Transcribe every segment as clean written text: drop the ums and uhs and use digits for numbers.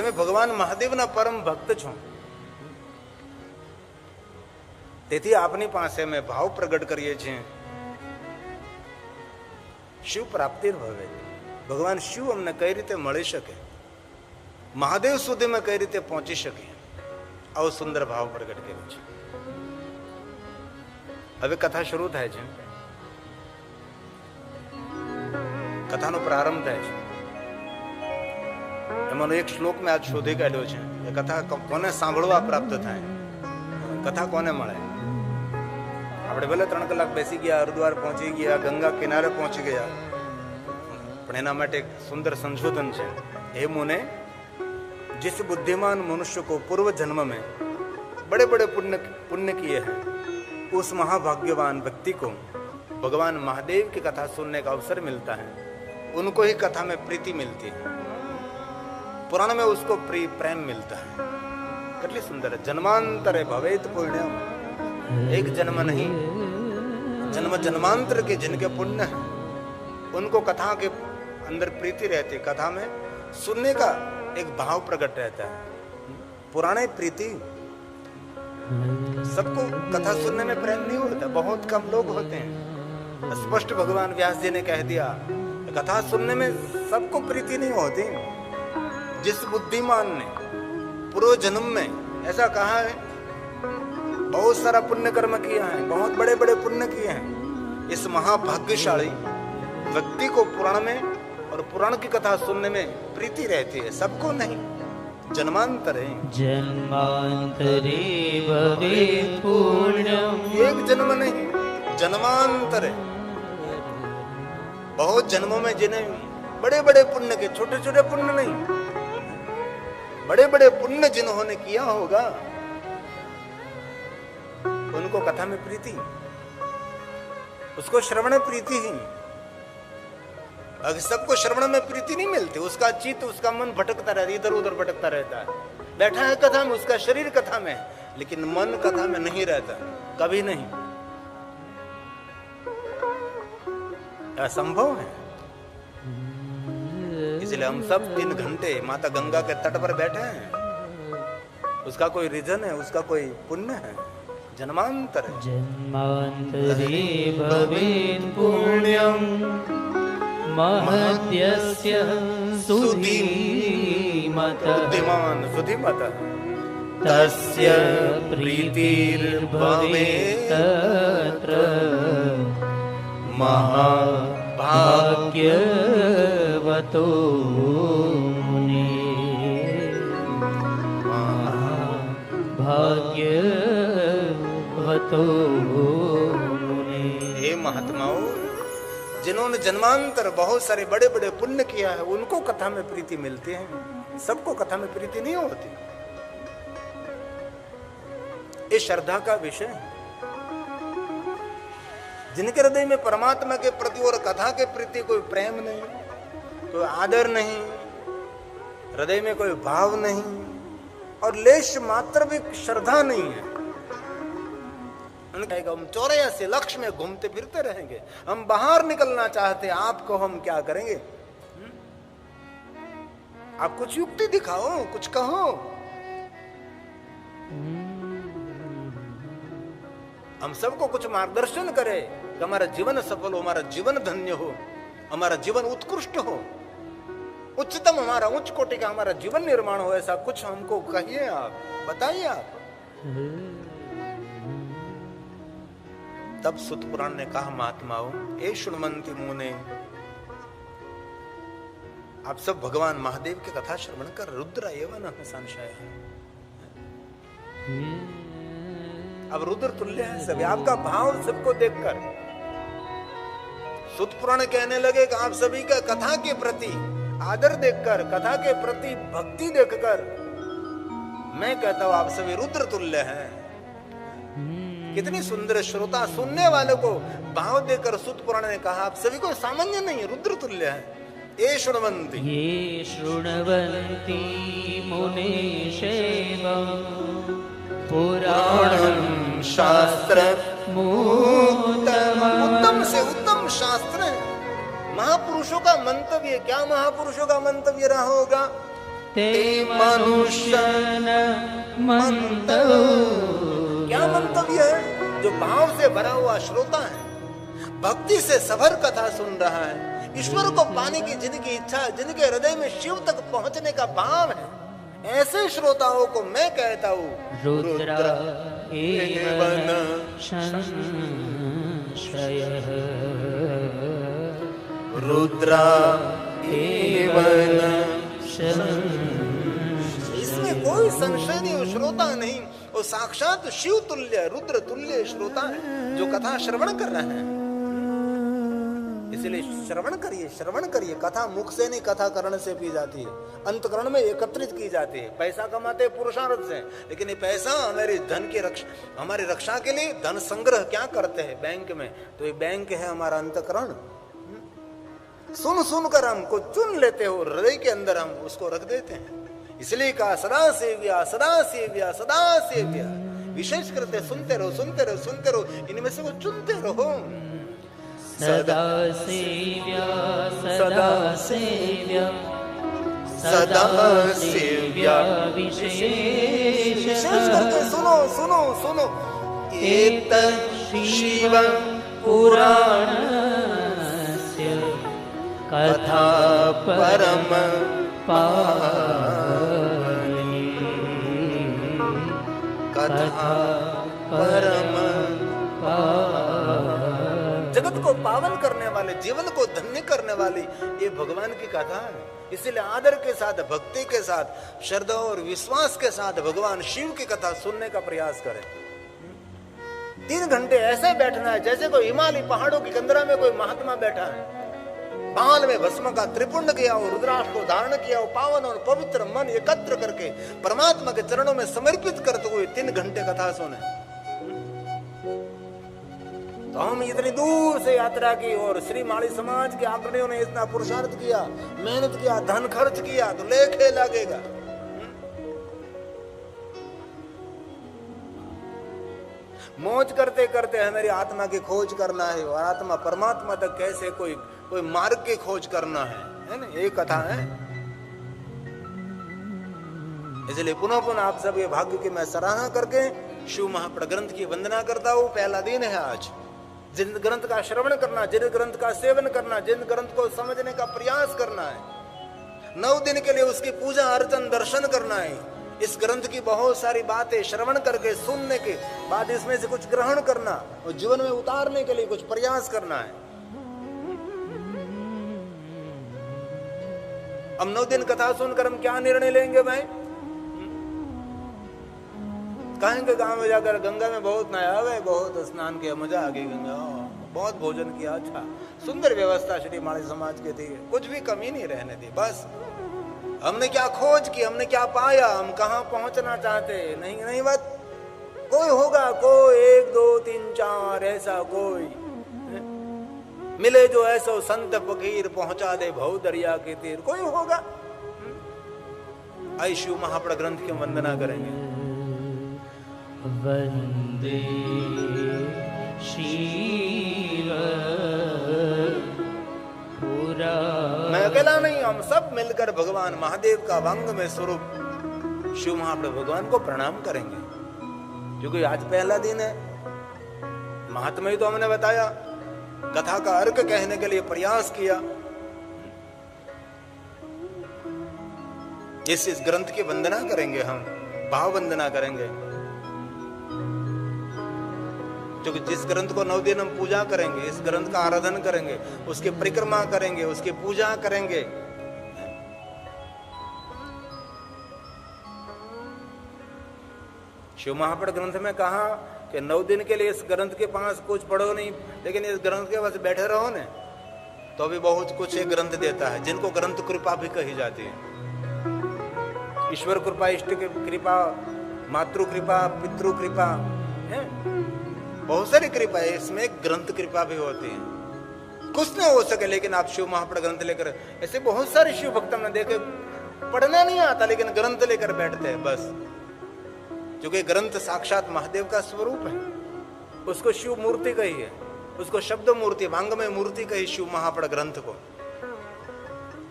તમે ભગવાન મહાદેવના પરમ ભક્ત છો, તેથી આપની પાસે અમે ભાવ પ્રગટ કરીએ છીએ. શિવ પ્રાપ્તિ ભવે, ભગવાન શિવ અમને કઈ રીતે મળી શકે, મહાદેવ સુધી અમે કઈ રીતે પહોંચી શકીએ, આવો સુંદર ભાવ પ્રગટ કર્યો છે. હવે કથા શરૂ થાય છે, કથાનો પ્રારંભ થાય છે. એમાંનો એક શ્લોક મેં આજ શોધી કાઢ્યો છે. એ કથા કોને સાંભળવા પ્રાપ્ત થાય, કથા કોને મળે. આપણે ભલે 3 કલાક બેસી ગયા, હરિદ્વાર પહોંચી ગયા, ગંગા કિનારે પહોંચી ગયા, પણ એના માટે એક સુંદર સંશોધન છે. हे मुने, जिस बुद्धिमान मनुष्य को पूर्व जन्म में बड़े बड़े पुण्य किए हैं, उस महाभाग्यवान व्यक्ति को भगवान महादेव की कथा सुनने का अवसर मिलता है. उनको ही कथा में प्रीति मिलती है, पुराण में उसको प्रेम मिलता है. कितनी सुंदर है. जन्मांतरे भवेत पुण्यम, एक जन्म नहीं, जन्म जन्मांतर के जिनके पुण्य है उनको कथा के अंदर प्रीति रहती है. कथा में सुनने का एक भाव प्रकट रहता है. पुराने प्रीति, सबको कथा सुनने में प्रेम नहीं होता, बहुत कम लोग होते हैं. स्पष्ट भगवान व्यास जी ने कह दिया, कथा सुनने में सबको प्रीति नहीं होती. जिस बुद्धिमान ने पूर्व जन्म में ऐसा कहा है, बहुत सारा पुण्य कर्म किया है, बहुत बड़े बड़े पुण्य किए हैं, इस महाभाग्यशाली व्यक्ति को पुराण में और पुराण की कथा सुनने में प्रीति रहती है. सबको नहीं, जन्मांतरे भवेत् पुण्यम, एक जन्म नहीं, जन्मांतरे, बहुत जन्मों में जिन्हें बड़े बड़े पुण्य के, छोटे छोटे पुण्य नहीं, बड़े बड़े पुण्य जिन्होंने किया होगा उनको कथा में प्रीति, उसको श्रवण प्रीति ही. अगर सबको श्रवण में प्रीति नहीं मिलती, उसका चित्त, उसका मन भटकता रहता है, इधर उधर भटकता रहता है. बैठा है कथा में, उसका शरीर कथा में, लेकिन मन कथा में नहीं रहता, कभी नहीं. असंभव है. इसलिए हम सब 3 घंटे माता गंगा के तट पर बैठे हैं. उसका कोई रीजन है, उसका कोई पुण्य है. जन्मांतर, जन्मांतरे भवेत् पुण्यम महत्यस्य सुधीमत, बुद्धिमान सुधीमत, तस्य प्रीतिर्भवेत् तत्र महाभाग्यवतो मुने, महाभाग्यवतो मुने. हे महात्माओं, जिन्होंने जन्मांतर बहुत सारे बड़े बड़े पुण्य किया है, उनको कथा में प्रीति मिलती है, सबको कथा में प्रीति नहीं होती. ये श्रद्धा का विषय है. जिनके हृदय में परमात्मा के प्रति और कथा के प्रति कोई प्रेम नहीं, कोई आदर नहीं, हृदय में कोई भाव नहीं और लेश मात्र भी श्रद्धा नहीं है, हम 84 लक्ष्य में घूमते फिरते रहेंगे, हम बाहर निकलना चाहते, आपको हम क्या करेंगे? आप कुछ युक्ति दिखाओ, कुछ कहो. हम सबको कुछ मार्गदर्शन करें कि हमारा जीवन सफल हो, हमारा जीवन धन्य हो, हमारा जीवन उत्कृष्ट हो, उच्चतम, हमारा उच्च कोटि का हमारा जीवन निर्माण हो. ऐसा कुछ हमको कहिए, आप बताइए. आप तब सुत पुराण ने कहा, महात्माओं, ए शृण्वन्ति मुने, आप सब भगवान महादेव की कथा श्रवण कर. रुद्र एवं संशय, अब रुद्र तुल्य है सभी. आपका भाव सबको देखकर सुत पुराण कहने लगे कि आप सभी का कथा के प्रति आदर देखकर, कथा के प्रति भक्ति देखकर मैं कहता हूं आप सभी रुद्र तुल्य हैं. कितनी सुंदर श्रोता, सुनने वाले को भाव देकर सुत पुराण ने कहा आप सभी को सामान्य नहीं, रुद्र तुल्य है. ये शृण्वन्ति मुने शैवम् पुराणं शास्त्र उत्तम से उत्तम शास्त्र है. महापुरुषों का मंतव्य, क्या महापुरुषों का मंतव्य रहा होगा? ते मनुष्य न मंतव्य। क्या मंतव्य है? जो भाव से भरा हुआ श्रोता है, भक्ति से सभर कथा सुन रहा है, ईश्वर को पाने की जिनकी इच्छा, जिनके हृदय में शिव तक पहुंचने का भाव है, ऐसे श्रोताओं को मैं कहता हूँ रुद्र एवं संशयः। रुद्रा एवं इसमें कोई संशय नहीं, वो श्रोता नहीं, वो साक्षात शिव तुल्य, रुद्र तुल्य श्रोता है जो कथा श्रवण कर रहे हैं। इसलिए श्रवण करिए। कथा मुख से नहीं, कथा कर्ण से पी जाती है, अंतकरण में एकत्रित की जाती है। पैसा कमाते पुरुषार्थ से, लेकिन ये पैसा हमारे धन की रक्षा, हमारी रक्षा के लिए धन संग्रह क्या करते हैं बैंक में, तो ये बैंक है हमारा अंतकरण। सुन सुनकर हमको चुन लेते हो, हृदय के अंदर हम उसको रख देते हैं। इसलिए कहा सदा सेव्या सदा सेव्या सदा सेव्या। विशेष करते सुनते रहो, सुनते रहो, सुनते रहो, इनमें से वो चुनते रहो। सदा सेव्या सदा सेव्या सदा सेव्या विशेष करके सुनो सुनो सुनो। एतत् शिव पुराणस्य कथा परम पावनी। कथा परम जगत को पावन करने वाले, जीवन को धन्य करने वाली ये भगवान की कथा है। इसलिए आदर के साथ, भक्ति के साथ, श्रद्धा और विश्वास के साथ भगवान शिव की कथा सुनने का प्रयास करें। 3 घंटे ऐसे बैठना है जैसे कोई हिमालय पहाड़ों की कंदरा में कोई महात्मा बैठा है, बाल में भस्म का त्रिपुंड किया हो, रुद्राक्ष को धारण किया हो, पावन और पवित्र मन एकत्र करके परमात्मा के चरणों में समर्पित करते हुए 3 घंटे कथा सुने। तो हम इतनी दूर से यात्रा की और श्री माली समाज के अग्रणियों ने इतना पुरुषार्थ किया, मेहनत किया, धन खर्च किया, तो लेखे लगेगा। मौज करते करते हमारी आत्मा की खोज करना है, और आत्मा परमात्मा तक कैसे कोई मार्ग की खोज करना है ना, ये कथा है। इसलिए पुनः पुनः आप सब ये भाग्य की मैं सराहना करके शिव महापड़ ग्रंथ की वंदना करता हूँ। पहला दिन है आज। जिन ग्रंथ का श्रवण करना, जिन ग्रंथ का सेवन करना, जिन ग्रंथ को समझने का प्रयास करना है, 9 दिन के लिए उसकी पूजा अर्चन दर्शन करना है। इस ग्रंथ की बहुत सारी बातें श्रवण करके सुनने के बाद इसमें से कुछ ग्रहण करना और जीवन में उतारने के लिए कुछ प्रयास करना है। हम 9 दिन कथा सुनकर हम क्या निर्णय लेंगे भाई? कहेंगे गांव में जाकर गंगा में बहुत नहाया हुआ, बहुत स्नान किया, मजा आ गई, गंगा बहुत भोजन किया, अच्छा सुंदर व्यवस्था श्री माली समाज के थी, कुछ भी कमी नहीं रहने दी। बस हमने क्या खोज की, हमने क्या पाया, हम कहाँ पहुंचना चाहते, नहीं बात कोई होगा, कोई 1 2 3 4 ऐसा कोई मिले जो ऐसा संत फकीर पहुंचा दे भव दरिया के तीर, कोई होगा। आई शिव महापड़ ग्रंथ की वंदना करेंगे। वंदे शिव पुरा। मैं अकेला नहीं, हम सब मिलकर भगवान महादेव का वांग में स्वरूप शिव महापड़ भगवान को प्रणाम करेंगे, क्योंकि आज पहला दिन है। महात्मा ही तो हमने बताया, कथा का अर्क कहने के लिए प्रयास किया। इस ग्रंथ की वंदना करेंगे, हम भाव वंदना करेंगे, क्योंकि जिस ग्रंथ को 9 दिन हम पूजा करेंगे, इस ग्रंथ का आराधन करेंगे, उसकी परिक्रमा करेंगे, उसकी पूजा करेंगे। शिव महापड़ ग्रंथ में कहा कि 9 दिन के लिए इस ग्रंथ के पास कुछ पढ़ो नहीं, लेकिन इस ग्रंथ के पास बैठे रहो ने तो भी बहुत कुछ एक ग्रंथ देता है, जिनको ग्रंथ कृपा भी कही जाती है। ईश्वर कृपा, इष्ट कृपा, मातृ कृपा, पितृ कृपा है, बहुत सारी कृपा है, इसमें ग्रंथ कृपा भी होती है। कुछ नहीं हो सके, लेकिन आप शिव महापड़ ग्रंथ लेकर, ऐसे बहुत सारे शिव भक्त हमने देखे, पढ़ना नहीं आता लेकिन ग्रंथ लेकर बैठते हैं बस, क्योंकि ग्रंथ साक्षात महादेव का स्वरूप है। उसको शिव मूर्ति कही है, उसको शब्द मूर्ति, वांग में मूर्ति कही शिव महापड़ ग्रंथ को।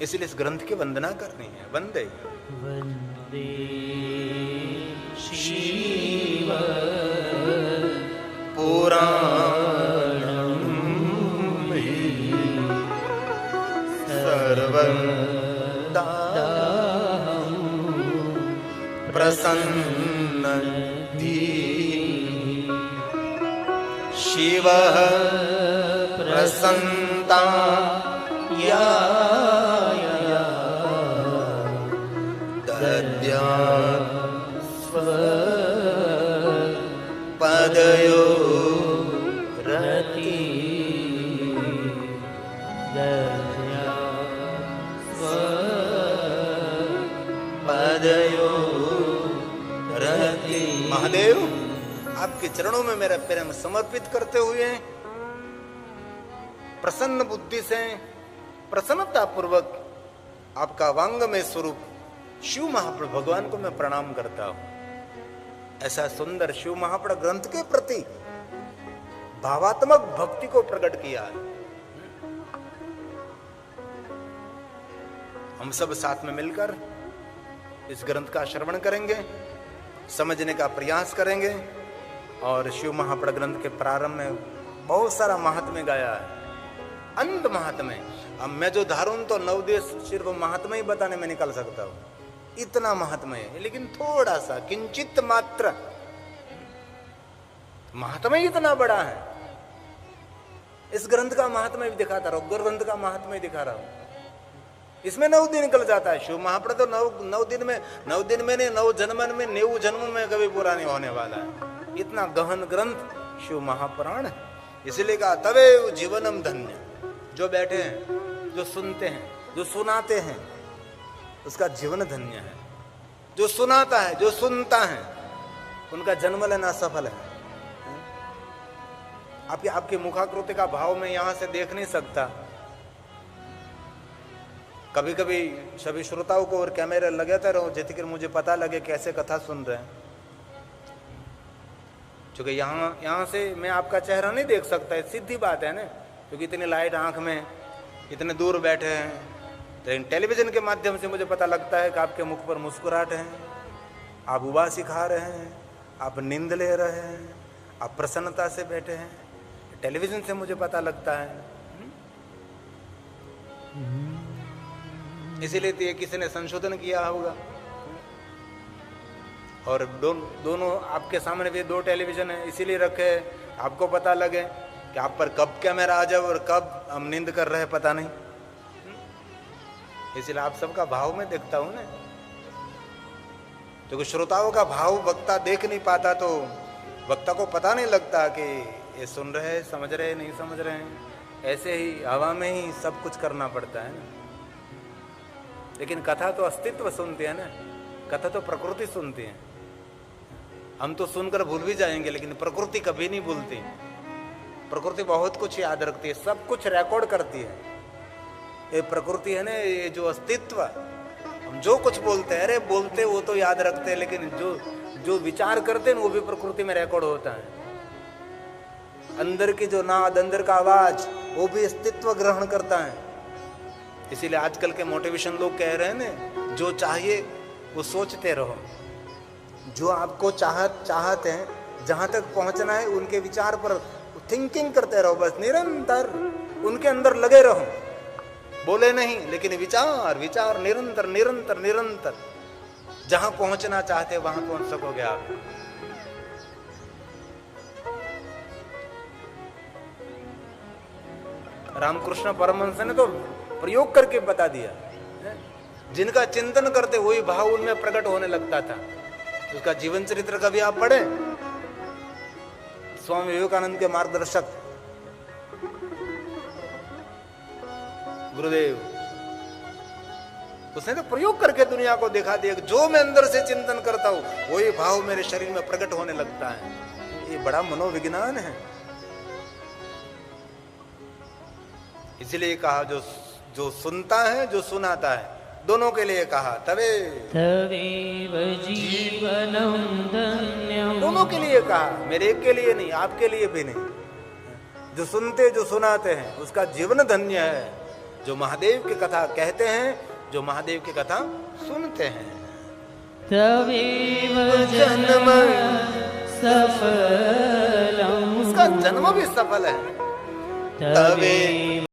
इसलिए इस ग्रंथ की वंदना करनी है। वंदे वंदे शिव पुराणं सर्वदा प्रसन्नधि शिवः प्रसन्नता या पदयो रति पदयो रति। महादेव, आपके चरणों में मेरा प्रेम समर्पित करते हुए प्रसन्न बुद्धि से प्रसन्नता पूर्वक आपका वांगमय स्वरूप शिव महाप्रभु भगवान को मैं प्रणाम करता हूं। ऐसा सुंदर शिव महाप्रभु ग्रंथ के प्रति भावात्मक भक्ति को प्रकट किया। हम सब साथ में मिलकर इस ग्रंथ का श्रवण करेंगे, समझने का प्रयास करेंगे। और शिव महाप्रभु ग्रंथ के प्रारंभ में बहुत सारा महात्म्य गाया है, अंत महात्म्य। अब मैं जो धारूं तो 9 देश सिर्फ महात्म्य ही बताने में निकल सकता हूं, इतना महात्म्य है। लेकिन थोड़ा सा किंचित मात्र महात्म्य इतना बड़ा है। इस ग्रंथ का महात्म्य भी दिखाता रहो, ग्रंथ का महात्म्य दिखा रहा हूं। इसमें 9 दिन निकल जाता है। शिव महाप्रभु तो 9 दिन में नहीं 9 जन्मन में 9 जन्म में कभी पूरा नहीं होने वाला है। इतना गहन ग्रंथ शिव महापुराण है। इसलिए कहा तवे जीवनम धन्य। जो बैठे हैं, जो सुनते हैं, जो सुनाते हैं, उसका जीवन धन्य है। जो सुनाता है, जो सुनता है, उनका जन्म लेना सफल है। आपके मुखाकृति का भाव मैं यहां से देख नहीं सकता। कभी कभी सभी श्रोताओं को और कैमरे लगाते रहो जिससे कि मुझे पता लगे कैसे कथा सुन रहे हैं। क्योंकि यहाँ से मैं आपका चेहरा नहीं देख सकता, सीधी बात है ना, क्योंकि इतनी लाइट आंख में, इतने दूर बैठे हैं। तो टेलीविजन के माध्यम से मुझे पता लगता है कि आपके मुख पर मुस्कुराहट है, आप उबासी खा रहे हैं, आप नींद ले रहे हैं, आप प्रसन्नता से बैठे हैं। टेलीविजन से मुझे पता लगता है। इसीलिए तो ये किसी ने संशोधन किया होगा। और दोनों आपके सामने भी 2 टेलीविजन है, इसीलिए रखे आपको पता लगे कि आप पर कब कैमरा आ जाए और कब हम नींद कर रहे हैं पता नहीं। इसलिए आप सबका भाव में देखता हूं ना, क्योंकि श्रोताओं का भाव वक्ता देख नहीं पाता, तो वक्ता को पता नहीं लगता कि ये सुन रहे हैं, समझ रहे हैं, नहीं समझ रहे हैं। ऐसे ही हवा में ही सब कुछ करना पड़ता है ना। लेकिन कथा तो अस्तित्व सुनती है ना, कथा तो प्रकृति सुनती है। हम तो सुनकर भूल भी जाएंगे, लेकिन प्रकृति कभी नहीं भूलती। प्रकृति बहुत कुछ याद रखती है, सब कुछ रिकॉर्ड करती है। ये प्रकृति है ना, ये जो अस्तित्व, हम जो कुछ बोलते हैं, अरे बोलते वो तो याद रखते हैं, लेकिन जो विचार करते हैं वो भी प्रकृति में रिकॉर्ड होता है। अंदर की जो नाद, अंदर का आवाज, वो भी अस्तित्व ग्रहण करता है। इसीलिए आजकल के मोटिवेशन लोग कह रहे हैं ना, जो चाहिए वो सोचते रहो। जो आपको चाहते हैं, जहां तक पहुंचना है, उनके विचार पर थिंकिंग करते रहो, बस निरंतर उनके अंदर लगे रहो। बोले नहीं, लेकिन विचार विचार निरंतर निरंतर निरंतर। जहां पहुंचना चाहते वहां पहुंच सकोगे आप। रामकृष्ण परमहंस ने तो प्रयोग करके बता दिया, जिनका चिंतन करते वही भाव उनमें प्रकट होने लगता था। उसका जीवन चरित्र कभी आप पढ़े, स्वामी विवेकानंद के मार्गदर्शक गुरुदेव, उसने तो प्रयोग करके दुनिया को दिखा दिया कि जो मैं अंदर से चिंतन करता हूं वही भाव मेरे शरीर में प्रकट होने लगता है। ये बड़ा मनोविज्ञान है। इसलिए कहा जो सुनता है, जो सुनाता है, दोनों के लिए कहा तवेव जीवनम धन्यम। दोनों के लिए कहा, मेरे एक के लिए नहीं, आपके लिए भी नहीं। जो सुनते, जो सुनाते हैं, उसका जीवन धन्य है। जो महादेव की कथा कहते हैं, जो महादेव की कथा सुनते हैं। तवेव जन्म सफलम, उसका जन्म भी सफल है। तवेव